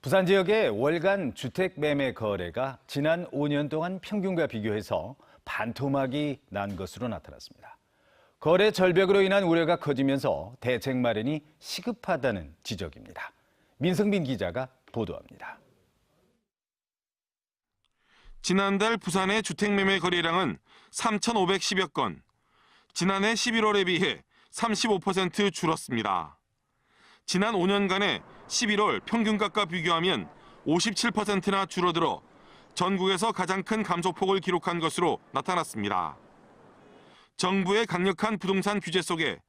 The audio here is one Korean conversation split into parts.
부산 지역의 월간 주택 매매 거래가 지난 5년 동안 평균과 비교해서 반토막이 난 것으로 나타났습니다. 거래 절벽으로 인한 우려가 커지면서 대책 마련이 시급하다는 지적입니다. 민성빈 기자가 보도합니다. 지난달 부산의 주택 매매 거래량은 3,510여 건, 지난해 11월에 비해 35% 줄었습니다. 지난 5년간의 11월 평균가과 비교하면 57%나 줄어들어 전국에서 가장 큰 감소폭을 기록한 것으로 나타났습니다. 정부의 강력한 부동산 규제 속에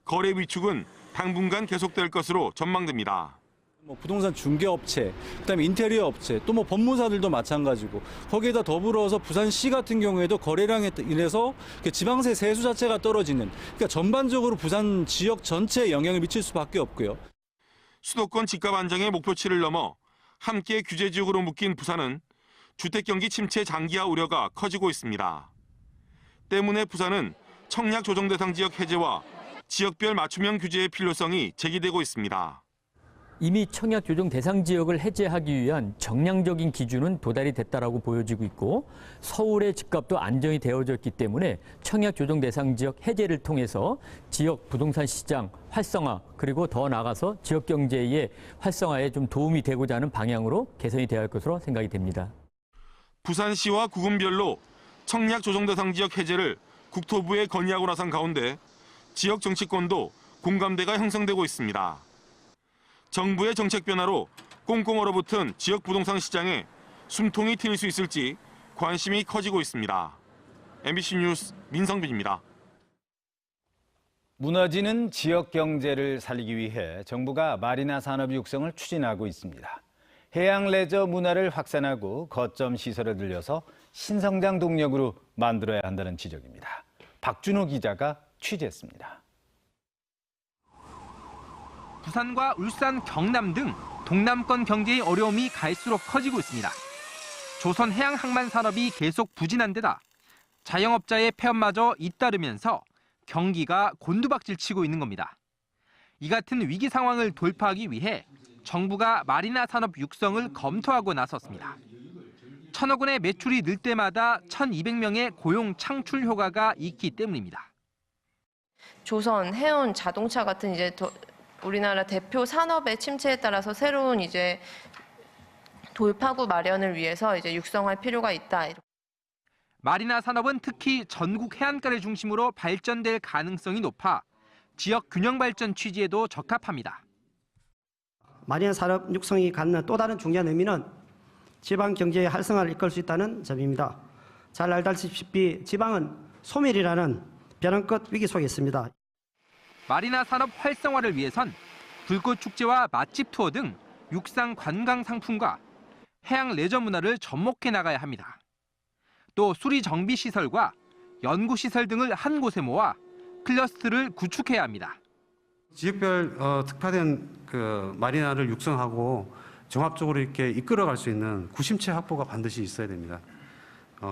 거래 위축은 당분간 계속될 것으로 전망됩니다. 부동산 중개업체, 그다음에 인테리어 업체, 또 법무사들도 마찬가지고 거기에다 더불어서 부산시 같은 경우에도 거래량에 인해서 지방세 세수 자체가 떨어지는, 그러니까 전반적으로 부산 지역 전체에 영향을 미칠 수밖에 없고요. 수도권 집값 안정의 목표치를 넘어 함께 규제 지역으로 묶인 부산은 주택 경기 침체 장기화 우려가 커지고 있습니다. 때문에 부산은 청약 조정 대상 지역 해제와 지역별 맞춤형 규제의 필요성이 제기되고 있습니다. 이미 청약 조정 대상 지역을 해제하기 위한 정량적인 기준은 도달이 됐다라고 보여지고 있고, 서울의 집값도 안정이 되어졌기 때문에 청약 조정 대상 지역 해제를 통해서 지역 부동산 시장 활성화, 그리고 더 나아가서 지역 경제의 활성화에 좀 도움이 되고자 하는 방향으로 개선이 되어야 할 것으로 생각이 됩니다. 부산시와 구군별로 청약 조정 대상 지역 해제를 국토부에 건의하고 나선 가운데 지역 정치권도 공감대가 형성되고 있습니다. 정부의 정책 변화로 꽁꽁 얼어붙은 지역 부동산 시장에 숨통이 트일 수 있을지 관심이 커지고 있습니다. MBC 뉴스 민성빈입니다. 무너지는 지역 경제를 살리기 위해 정부가 마리나 산업 육성을 추진하고 있습니다. 해양 레저 문화를 확산하고 거점 시설을 늘려서 신성장 동력으로 만들어야 한다는 지적입니다. 박준호 기자가 취재했습니다. 부산과 울산, 경남 등 동남권 경제의 어려움이 갈수록 커지고 있습니다. 조선 해양 항만 산업이 계속 부진한 데다 자영업자의 폐업마저 잇따르면서 경기가 곤두박질 치고 있는 겁니다. 이 같은 위기 상황을 돌파하기 위해 정부가 마리나 산업 육성을 검토하고 나섰습니다. 1,000억 원의 매출이 늘 때마다 1,200명의 고용 창출 효과가 있기 때문입니다. 조선, 해운, 자동차 같은 우리나라 대표 산업의 침체에 따라서 새로운 돌파구 마련을 위해서 육성할 필요가 있다. 마리나 산업은 특히 전국 해안가를 중심으로 발전될 가능성이 높아 지역 균형 발전 취지에도 적합합니다. 마리나 산업 육성이 갖는 또 다른 중요한 의미는 지방 경제의 활성화를 이끌 수 있다는 점입니다. 잘 알다시피 지방은 소멸이라는 벼랑 끝 위기 속에 있습니다. 마리나 산업 활성화를 위해선 불꽃 축제와 맛집 투어 등 육상 관광 상품과 해양 레저 문화를 접목해 나가야 합니다. 또 수리 정비 시설과 연구 시설 등을 한 곳에 모아 클러스터를 구축해야 합니다. 지역별 특화된 마리나를 육성하고 종합적으로 이렇게 이끌어갈 수 있는 구심체 확보가 반드시 있어야 됩니다.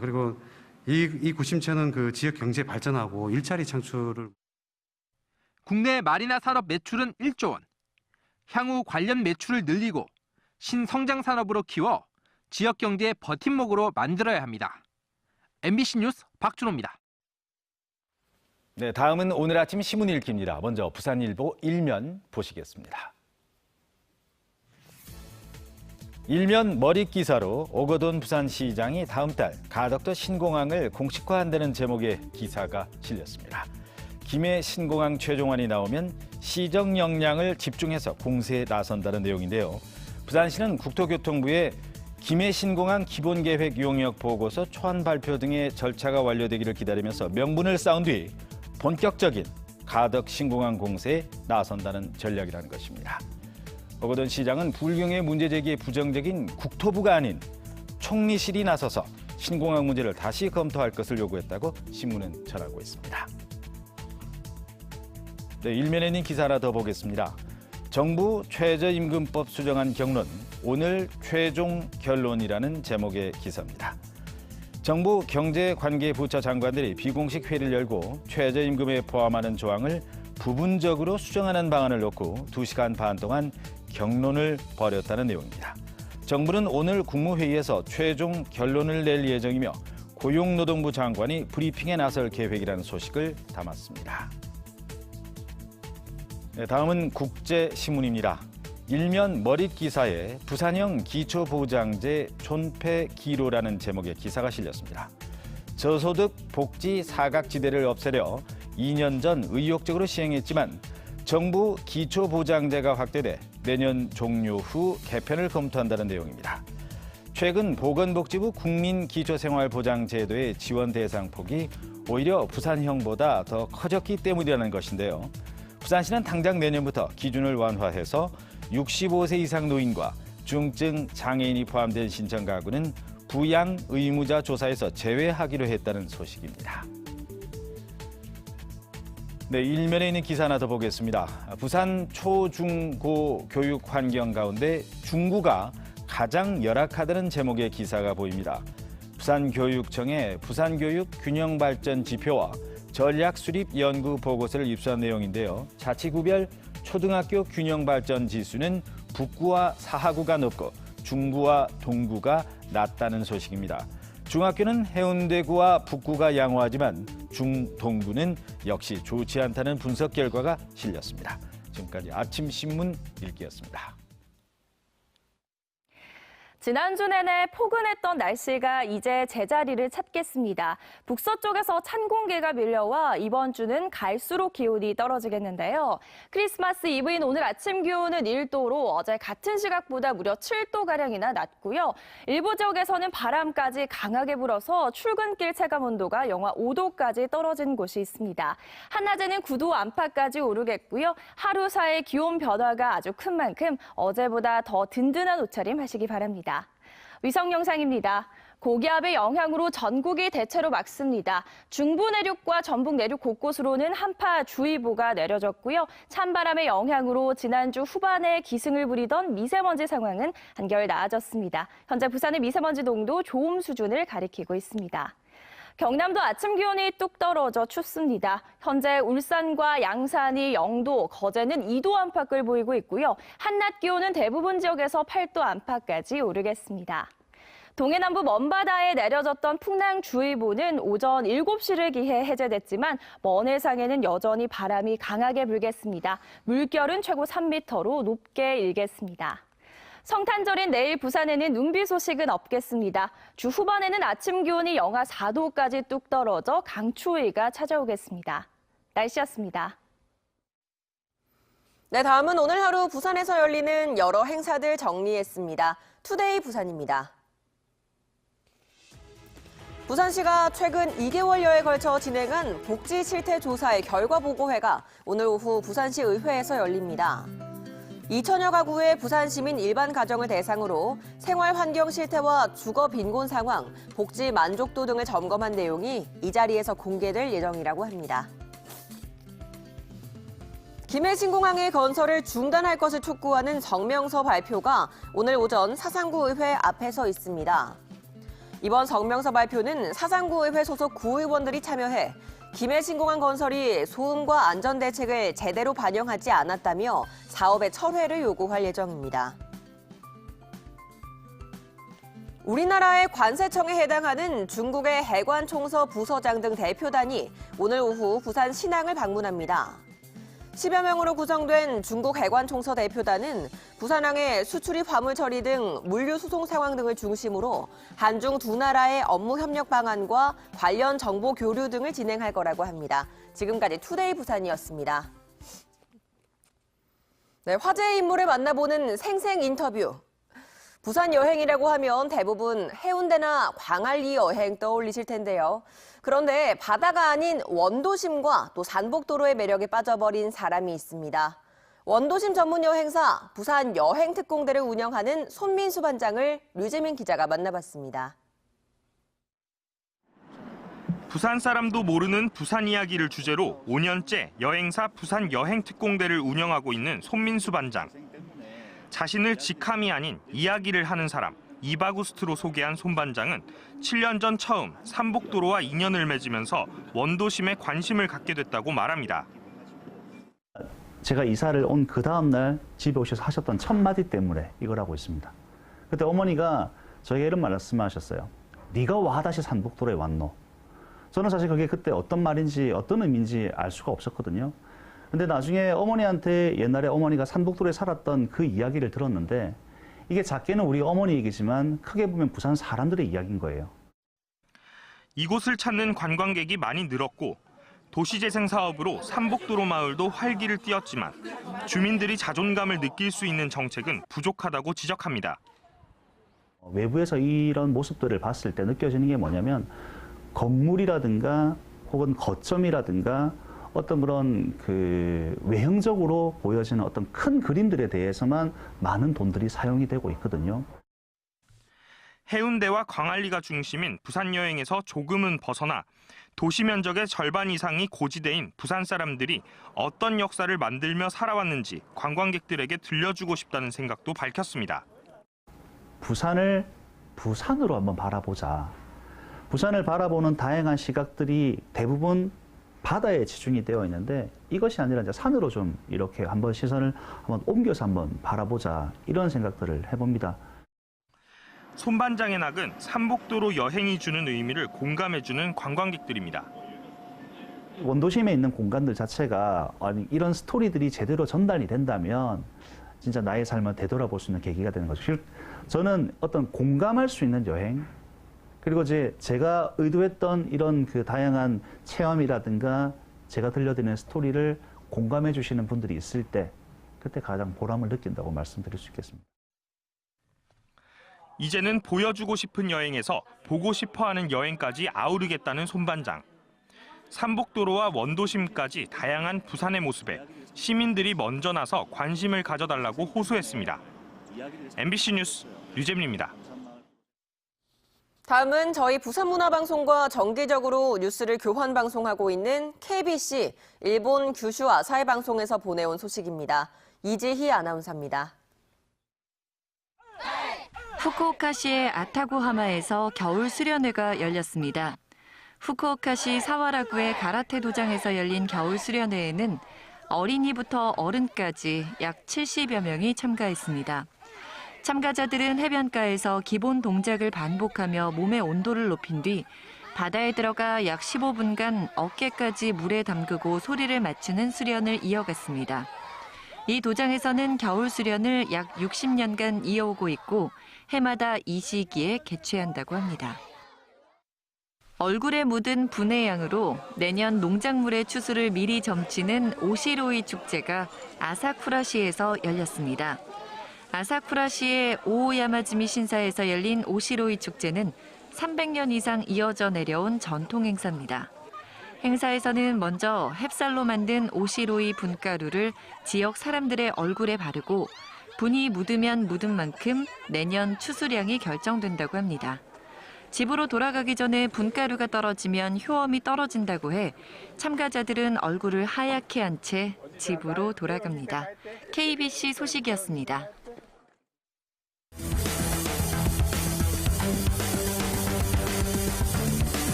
그리고 이 구심체는 그 지역 경제 발전하고 일자리 창출을. 국내 마리나 산업 매출은 1조 원. 향후 관련 매출을 늘리고 신성장 산업으로 키워 지역 경제의 버팀목으로 만들어야 합니다. MBC 뉴스 박준호입니다. 네, 다음은 오늘 아침 신문 읽기입니다. 먼저 부산일보 일면 보시겠습니다. 일면 머릿 기사로 오거돈 부산시장이 다음 달 가덕도 신공항을 공식화한다는 제목의 기사가 실렸습니다. 김해 신공항 최종안이 나오면 시정 역량을 집중해서 공세에 나선다는 내용인데요. 부산시는 국토교통부에 김해 신공항 기본계획 용역 보고서 초안 발표 등의 절차가 완료되기를 기다리면서 명분을 쌓은 뒤 본격적인 가덕 신공항 공세에 나선다는 전략이라는 것입니다. 오거돈 시장은 불경의 문제 제기에 부정적인 국토부가 아닌 총리실이 나서서 신공항 문제를 다시 검토할 것을 요구했다고 신문은 전하고 있습니다. 네, 일면에 있는 기사 하나 더 보겠습니다. 정부 최저임금법 수정안 경론, 오늘 최종 결론이라는 제목의 기사입니다. 정부 경제관계부처 장관들이 비공식 회의를 열고 최저임금에 포함하는 조항을 부분적으로 수정하는 방안을 놓고 2시간 반 동안 경론을 벌였다는 내용입니다. 정부는 오늘 국무회의에서 최종 결론을 낼 예정이며 고용노동부 장관이 브리핑에 나설 계획이라는 소식을 담았습니다. 네, 다음은 국제신문입니다. 일면 머릿 기사에 부산형 기초보장제 촌폐기로라는 제목의 기사가 실렸습니다. 저소득 복지 사각지대를 없애려 2년 전 의욕적으로 시행했지만 정부 기초보장제가 확대돼 내년 종료 후 개편을 검토한다는 내용입니다. 최근 보건복지부 국민기초생활보장제도의 지원 대상 폭이 오히려 부산형보다 더 커졌기 때문이라는 것인데요. 부산시는 당장 내년부터 기준을 완화해서 65세 이상 노인과 중증 장애인이 포함된 신청 가구는 부양 의무자 조사에서 제외하기로 했다는 소식입니다. 네, 일면에 있는 기사 하나 더 보겠습니다. 부산 초중고 교육 환경 가운데 중구가 가장 열악하다는 제목의 기사가 보입니다. 부산교육청의 부산교육 균형발전 지표와 전략 수립 연구 보고서를 입수한 내용인데요. 자치구별 초등학교 균형발전 지수는 북구와 사하구가 높고 중구와 동구가 낮다는 소식입니다. 중학교는 해운대구와 북구가 양호하지만 중동구는 역시 좋지 않다는 분석 결과가 실렸습니다. 지금까지 아침신문 읽기였습니다. 지난주 내내 포근했던 날씨가 이제 제자리를 찾겠습니다. 북서쪽에서 찬 공기가 밀려와 이번 주는 갈수록 기온이 떨어지겠는데요. 크리스마스 이브인 오늘 아침 기온은 1도로 어제 같은 시각보다 무려 7도가량이나 낮고요. 일부 지역에서는 바람까지 강하게 불어서 출근길 체감온도가 영하 5도까지 떨어진 곳이 있습니다. 한낮에는 9도 안팎까지 오르겠고요. 하루 사이 기온 변화가 아주 큰 만큼 어제보다 더 든든한 옷차림 하시기 바랍니다. 위성 영상입니다. 고기압의 영향으로 전국이 대체로 맑습니다. 중부 내륙과 전북 내륙 곳곳으로는 한파주의보가 내려졌고요. 찬바람의 영향으로 지난주 후반에 기승을 부리던 미세먼지 상황은 한결 나아졌습니다. 현재 부산의 미세먼지 농도 좋음 수준을 가리키고 있습니다. 경남도 아침 기온이 뚝 떨어져 춥습니다. 현재 울산과 양산이 0도, 거제는 2도 안팎을 보이고 있고요. 한낮 기온은 대부분 지역에서 8도 안팎까지 오르겠습니다. 동해남부 먼바다에 내려졌던 풍랑주의보는 오전 7시를 기해 해제됐지만 먼 해상에는 여전히 바람이 강하게 불겠습니다. 물결은 최고 3m로 높게 일겠습니다. 성탄절인 내일 부산에는 눈비 소식은 없겠습니다. 주 후반에는 아침 기온이 영하 4도까지 뚝 떨어져 강추위가 찾아오겠습니다. 날씨였습니다. 네, 다음은 오늘 하루 부산에서 열리는 여러 행사들 정리했습니다. 투데이 부산입니다. 부산시가 최근 2개월여에 걸쳐 진행한 복지 실태 조사의 결과 보고회가 오늘 오후 부산시 의회에서 열립니다. 2천여 가구의 부산 시민 일반 가정을 대상으로 생활 환경 실태와 주거 빈곤 상황, 복지 만족도 등을 점검한 내용이 이 자리에서 공개될 예정이라고 합니다. 김해 신공항의 건설을 중단할 것을 촉구하는 성명서 발표가 오늘 오전 사상구 의회 앞에서 있습니다. 이번 성명서 발표는 사상구 의회 소속 구의원들이 참여해 김해 신공항 건설이 소음과 안전 대책을 제대로 반영하지 않았다며 사업의 철회를 요구할 예정입니다. 우리나라의 관세청에 해당하는 중국의 해관총서 부서장 등 대표단이 오늘 오후 부산 신항을 방문합니다. 10여 명으로 구성된 중국 해관총서 대표단은 부산항의 수출입 화물 처리 등 물류 수송 상황 등을 중심으로 한중 두 나라의 업무 협력 방안과 관련 정보 교류 등을 진행할 거라고 합니다. 지금까지 투데이 부산이었습니다. 네, 화제의 인물을 만나보는 생생 인터뷰. 부산 여행이라고 하면 대부분 해운대나 광안리 여행 떠올리실 텐데요. 그런데 바다가 아닌 원도심과 또 산복도로의 매력에 빠져버린 사람이 있습니다. 원도심 전문 여행사 부산 여행특공대를 운영하는 손민수 반장을 류재민 기자가 만나봤습니다. 부산 사람도 모르는 부산 이야기를 주제로 5년째 여행사 부산 여행특공대를 운영하고 있는 손민수 반장. 자신을 직함이 아닌 이야기를 하는 사람, 이바구스트로 소개한 손 반장은 7년 전 처음 산복도로와 인연을 맺으면서 원도심에 관심을 갖게 됐다고 말합니다. 제가 이사를 온 그 다음날 집에 오셔서 하셨던 첫 마디 때문에 이걸 하고 있습니다. 그때 어머니가 저에게 이런 말씀하셨어요. 네가 와 다시 산복도로에 왔노. 저는 사실 그게 그때 어떤 말인지 어떤 의미인지 알 수가 없었거든요. 근데 나중에 어머니한테 옛날에 어머니가 산복도로에 살았던 그 이야기를 들었는데 이게 작게는 우리 어머니 얘기지만 크게 보면 부산 사람들의 이야기인 거예요. 이곳을 찾는 관광객이 많이 늘었고 도시재생 사업으로 산복도로 마을도 활기를 띠었지만 주민들이 자존감을 느낄 수 있는 정책은 부족하다고 지적합니다. 외부에서 이런 모습들을 봤을 때 느껴지는 게 뭐냐면 건물이라든가 혹은 거점이라든가 어떤 그런 외형적으로 보여지는 어떤 큰 그림들에 대해서만 많은 돈들이 사용이 되고 있거든요. 해운대와 광안리가 중심인 부산 여행에서 조금은 벗어나 도시 면적의 절반 이상이 고지대인 부산 사람들이 어떤 역사를 만들며 살아왔는지 관광객들에게 들려주고 싶다는 생각도 밝혔습니다. 부산을 부산으로 한번 바라보자. 부산을 바라보는 다양한 시각들이 대부분 바다에 집중이 되어 있는데 이것이 아니라 이제 산으로 좀 이렇게 한번 시선을 한번 옮겨서 한번 바라보자. 이런 생각들을 해봅니다. 손반장의 낙은 산복도로 여행이 주는 의미를 공감해주는 관광객들입니다. 원도심에 있는 공간들 자체가 아니 이런 스토리들이 제대로 전달이 된다면 진짜 나의 삶을 되돌아볼 수 있는 계기가 되는 거죠. 저는 어떤 공감할 수 있는 여행 그리고 제가 의도했던 이런 그 다양한 체험이라든가 제가 들려드리는 스토리를 공감해 주시는 분들이 있을 때 그때 가장 보람을 느낀다고 말씀드릴 수 있겠습니다. 이제는 보여주고 싶은 여행에서 보고 싶어하는 여행까지 아우르겠다는 손반장. 산복도로와 원도심까지 다양한 부산의 모습에 시민들이 먼저 나서 관심을 가져달라고 호소했습니다. MBC 뉴스 류재민입니다. 다음은 저희 부산문화방송과 정기적으로 뉴스를 교환 방송하고 있는 KBC 일본 규슈 아사히 방송에서 보내온 소식입니다. 이지희 아나운서입니다. 후쿠오카시의 아타고하마에서 겨울 수련회가 열렸습니다. 후쿠오카시 사와라구의 가라테 도장에서 열린 겨울 수련회에는 어린이부터 어른까지 약 70여 명이 참가했습니다. 참가자들은 해변가에서 기본 동작을 반복하며 몸의 온도를 높인 뒤 바다에 들어가 약 15분간 어깨까지 물에 담그고 소리를 맞추는 수련을 이어갔습니다. 이 도장에서는 겨울 수련을 약 60년간 이어오고 있고 해마다 이 시기에 개최한다고 합니다. 얼굴에 묻은 분의 양으로 내년 농작물의 추수를 미리 점치는 오시로이 축제가 아사쿠라시에서 열렸습니다. 아사쿠라시의 오오야마즈미 신사에서 열린 오시로이 축제는 300년 이상 이어져 내려온 전통 행사입니다. 행사에서는 먼저 햅쌀로 만든 오시로이 분가루를 지역 사람들의 얼굴에 바르고 분이 묻으면 묻은 만큼 내년 추수량이 결정된다고 합니다. 집으로 돌아가기 전에 분가루가 떨어지면 효험이 떨어진다고 해 참가자들은 얼굴을 하얗게 한 채 집으로 돌아갑니다. KBC 소식이었습니다.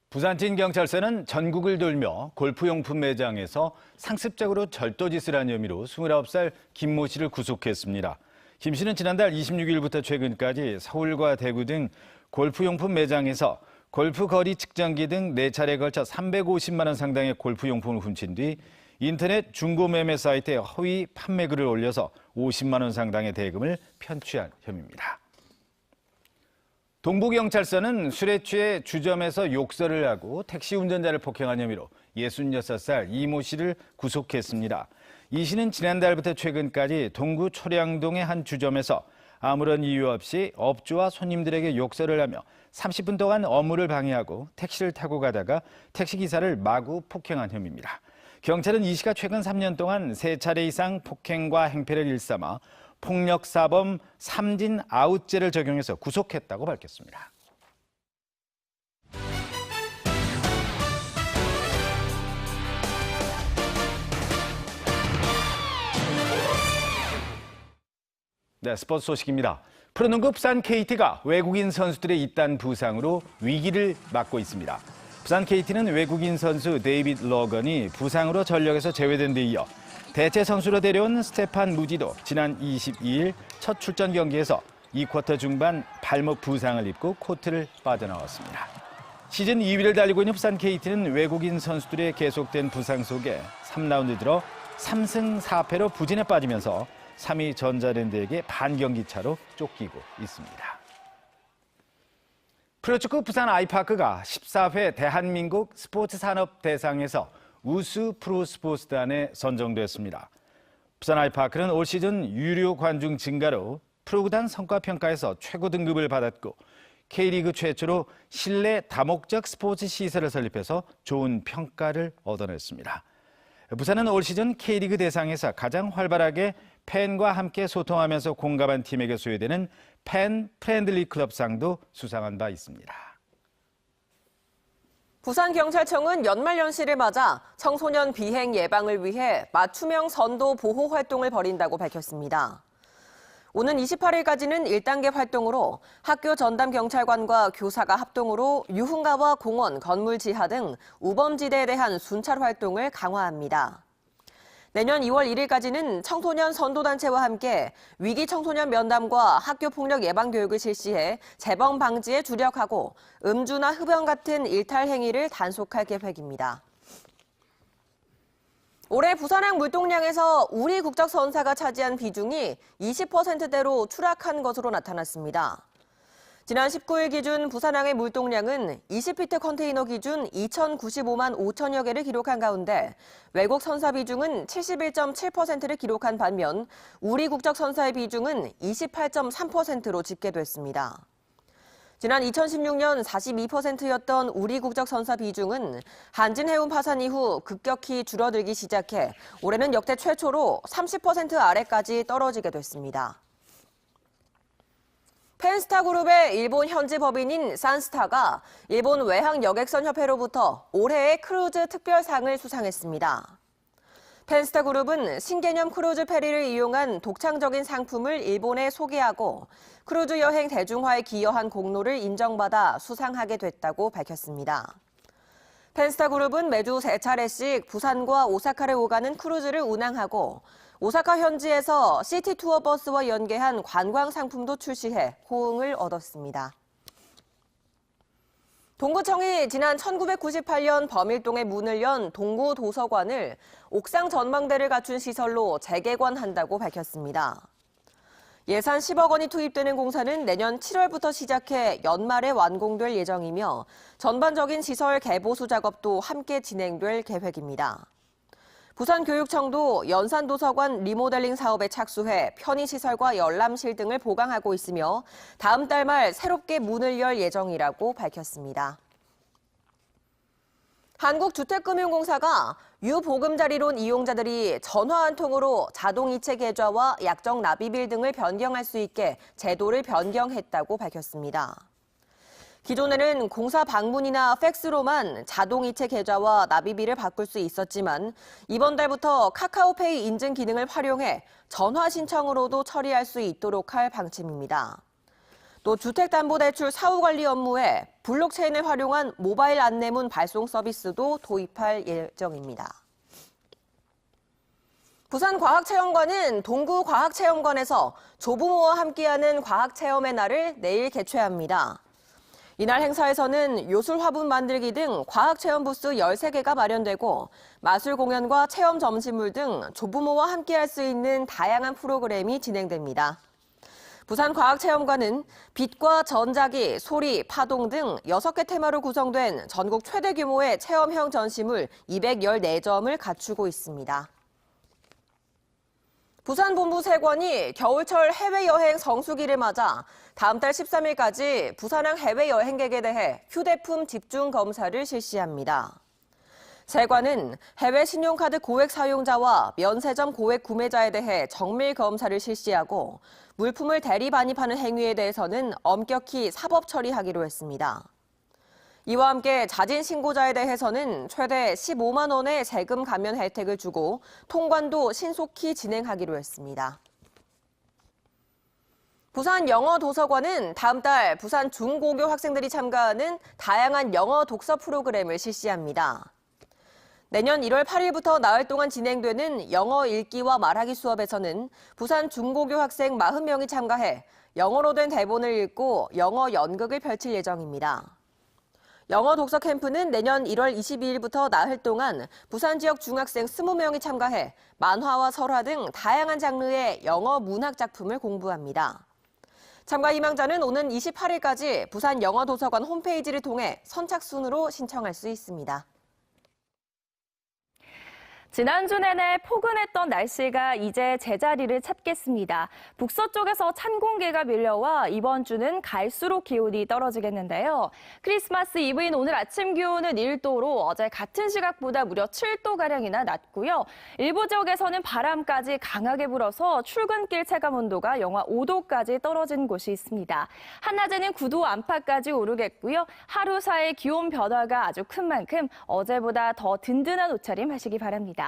부산진경찰서는 전국을 돌며 골프용품 매장에서 상습적으로 절도짓을 한 혐의로 29살 김모 씨를 구속했습니다. 김 씨는 지난달 26일부터 최근까지 서울과 대구 등 골프용품 매장에서 골프 거리 측정기 등 4차례에 걸쳐 350만 원 상당의 골프용품을 훔친 뒤 인터넷 중고 매매 사이트에 허위 판매글을 올려서 50만 원 상당의 대금을 편취한 혐의입니다. 동부경찰서는 술에 취해 주점에서 욕설을 하고 택시 운전자를 폭행한 혐의로 66살 이모 씨를 구속했습니다. 이 씨는 지난달부터 최근까지 동구 초량동의 한 주점에서 아무런 이유 없이 업주와 손님들에게 욕설을 하며 30분 동안 업무를 방해하고 택시를 타고 가다가 택시기사를 마구 폭행한 혐의입니다. 경찰은 이 씨가 최근 3년 동안 3차례 이상 폭행과 행패를 일삼아 폭력사범 3진 아웃죄를 적용해서 구속했다고 밝혔습니다. 네, 스포츠 소식입니다. 프로농구 부산 KT가 외국인 선수들의 잇단 부상으로 위기를 맞고 있습니다. 부산 KT는 외국인 선수 데이빗 러건이 부상으로 전력에서 제외된 데 이어 대체 선수로 데려온 스테판 무지도 지난 22일 첫 출전 경기에서 2쿼터 중반 발목 부상을 입고 코트를 빠져나왔습니다. 시즌 2위를 달리고 있는 부산 KT는 외국인 선수들의 계속된 부상 속에 3라운드 들어 3승 4패로 부진에 빠지면서 3위 전자랜드에게 반경기 차로 쫓기고 있습니다. 프로축구 부산 아이파크가 14회 대한민국 스포츠산업대상에서 우수 프로스포츠단에 선정됐습니다. 부산 아이파크는 올 시즌 유료 관중 증가로 프로구단 성과평가에서 최고 등급을 받았고 K리그 최초로 실내 다목적 스포츠 시설을 설립해서 좋은 평가를 얻어냈습니다. 부산은 올 시즌 K리그 대상에서 가장 활발하게 팬과 함께 소통하면서 공감한 팀에게 수여되는 팬 프렌들리 클럽상도 수상한 바 있습니다. 부산경찰청은 연말연시를 맞아 청소년 비행 예방을 위해 맞춤형 선도 보호 활동을 벌인다고 밝혔습니다. 오는 28일까지는 1단계 활동으로 학교 전담 경찰관과 교사가 합동으로 유흥가와 공원, 건물 지하 등 우범지대에 대한 순찰 활동을 강화합니다. 내년 2월 1일까지는 청소년 선도단체와 함께 위기 청소년 면담과 학교폭력 예방 교육을 실시해 재범 방지에 주력하고 음주나 흡연 같은 일탈 행위를 단속할 계획입니다. 올해 부산항 물동량에서 우리 국적 선사가 차지한 비중이 20%대로 추락한 것으로 나타났습니다. 지난 19일 기준 부산항의 물동량은 20피트 컨테이너 기준 2,095만 5천여 개를 기록한 가운데 외국 선사 비중은 71.7%를 기록한 반면 우리 국적 선사의 비중은 28.3%로 집계됐습니다. 지난 2016년 42%였던 우리 국적 선사 비중은 한진해운 파산 이후 급격히 줄어들기 시작해 올해는 역대 최초로 30% 아래까지 떨어지게 됐습니다. 펜스타 그룹의 일본 현지 법인인 산스타가 일본 외항 여객선 협회로부터 올해의 크루즈 특별상을 수상했습니다. 펜스타 그룹은 신개념 크루즈 페리를 이용한 독창적인 상품을 일본에 소개하고 크루즈 여행 대중화에 기여한 공로를 인정받아 수상하게 됐다고 밝혔습니다. 펜스타 그룹은 매주 3차례씩 부산과 오사카를 오가는 크루즈를 운항하고 오사카 현지에서 시티 투어 버스와 연계한 관광 상품도 출시해 호응을 얻었습니다. 동구청이 지난 1998년 범일동에 문을 연 동구 도서관을 옥상 전망대를 갖춘 시설로 재개관한다고 밝혔습니다. 예산 10억 원이 투입되는 공사는 내년 7월부터 시작해 연말에 완공될 예정이며 전반적인 시설 개보수 작업도 함께 진행될 계획입니다. 부산교육청도 연산도서관 리모델링 사업에 착수해 편의시설과 열람실 등을 보강하고 있으며 다음 달 말 새롭게 문을 열 예정이라고 밝혔습니다. 한국주택금융공사가 유보금자리론 이용자들이 전화 한 통으로 자동이체 계좌와 약정 납입일 등을 변경할 수 있게 제도를 변경했다고 밝혔습니다. 기존에는 공사 방문이나 팩스로만 자동이체 계좌와 납입일을 바꿀 수 있었지만 이번 달부터 카카오페이 인증 기능을 활용해 전화 신청으로도 처리할 수 있도록 할 방침입니다. 또 주택담보대출 사후관리 업무에 블록체인을 활용한 모바일 안내문 발송 서비스도 도입할 예정입니다. 부산과학체험관은 동구과학체험관에서 조부모와 함께하는 과학체험의 날을 내일 개최합니다. 이날 행사에서는 요술 화분 만들기 등 과학체험 부스 13개가 마련되고 마술 공연과 체험 점심물 등 조부모와 함께할 수 있는 다양한 프로그램이 진행됩니다. 부산과학체험관은 빛과 전자기, 소리, 파동 등 6개 테마로 구성된 전국 최대 규모의 체험형 전시물 214점을 갖추고 있습니다. 부산본부세관이 겨울철 해외여행 성수기를 맞아 다음 달 13일까지 부산항 해외여행객에 대해 휴대폰 집중 검사를 실시합니다. 세관은 해외 신용카드 고액 사용자와 면세점 고액 구매자에 대해 정밀 검사를 실시하고 물품을 대리 반입하는 행위에 대해서는 엄격히 사법 처리하기로 했습니다. 이와 함께 자진 신고자에 대해서는 최대 15만 원의 세금 감면 혜택을 주고 통관도 신속히 진행하기로 했습니다. 부산 영어 도서관은 다음 달 부산 중고교 학생들이 참가하는 다양한 영어 독서 프로그램을 실시합니다. 내년 1월 8일부터 나흘 동안 진행되는 영어 읽기와 말하기 수업에서는 부산 중고교 학생 40명이 참가해 영어로 된 대본을 읽고 영어 연극을 펼칠 예정입니다. 영어 독서 캠프는 내년 1월 22일부터 나흘 동안 부산 지역 중학생 20명이 참가해 만화와 설화 등 다양한 장르의 영어 문학 작품을 공부합니다. 참가 희망자는 오는 28일까지 부산 영어 도서관 홈페이지를 통해 선착순으로 신청할 수 있습니다. 지난주 내내 포근했던 날씨가 이제 제자리를 찾겠습니다. 북서쪽에서 찬 공기가 밀려와 이번 주는 갈수록 기온이 떨어지겠는데요. 크리스마스 이브인 오늘 아침 기온은 1도로 어제 같은 시각보다 무려 7도가량이나 낮고요. 일부 지역에서는 바람까지 강하게 불어서 출근길 체감 온도가 영하 5도까지 떨어진 곳이 있습니다. 한낮에는 9도 안팎까지 오르겠고요. 하루 사이 기온 변화가 아주 큰 만큼 어제보다 더 든든한 옷차림 하시기 바랍니다.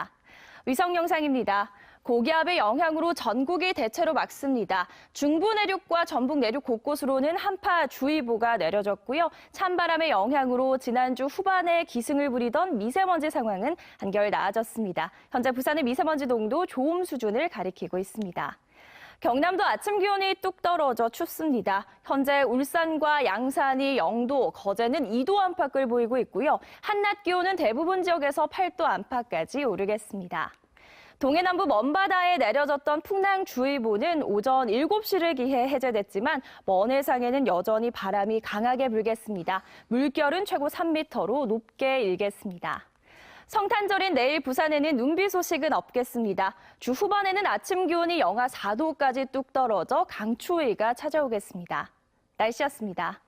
위성 영상입니다. 고기압의 영향으로 전국이 대체로 맑습니다. 중부 내륙과 전북 내륙 곳곳으로는 한파주의보가 내려졌고요. 찬바람의 영향으로 지난주 후반에 기승을 부리던 미세먼지 상황은 한결 나아졌습니다. 현재 부산의 미세먼지 농도 좋음 수준을 가리키고 있습니다. 경남도 아침 기온이 뚝 떨어져 춥습니다. 현재 울산과 양산이 0도, 거제는 2도 안팎을 보이고 있고요. 한낮 기온은 대부분 지역에서 8도 안팎까지 오르겠습니다. 동해남부 먼바다에 내려졌던 풍랑주의보는 오전 7시를 기해 해제됐지만 먼 해상에는 여전히 바람이 강하게 불겠습니다. 물결은 최고 3m로 높게 일겠습니다. 성탄절인 내일 부산에는 눈비 소식은 없겠습니다. 주 후반에는 아침 기온이 영하 4도까지 뚝 떨어져 강추위가 찾아오겠습니다. 날씨였습니다.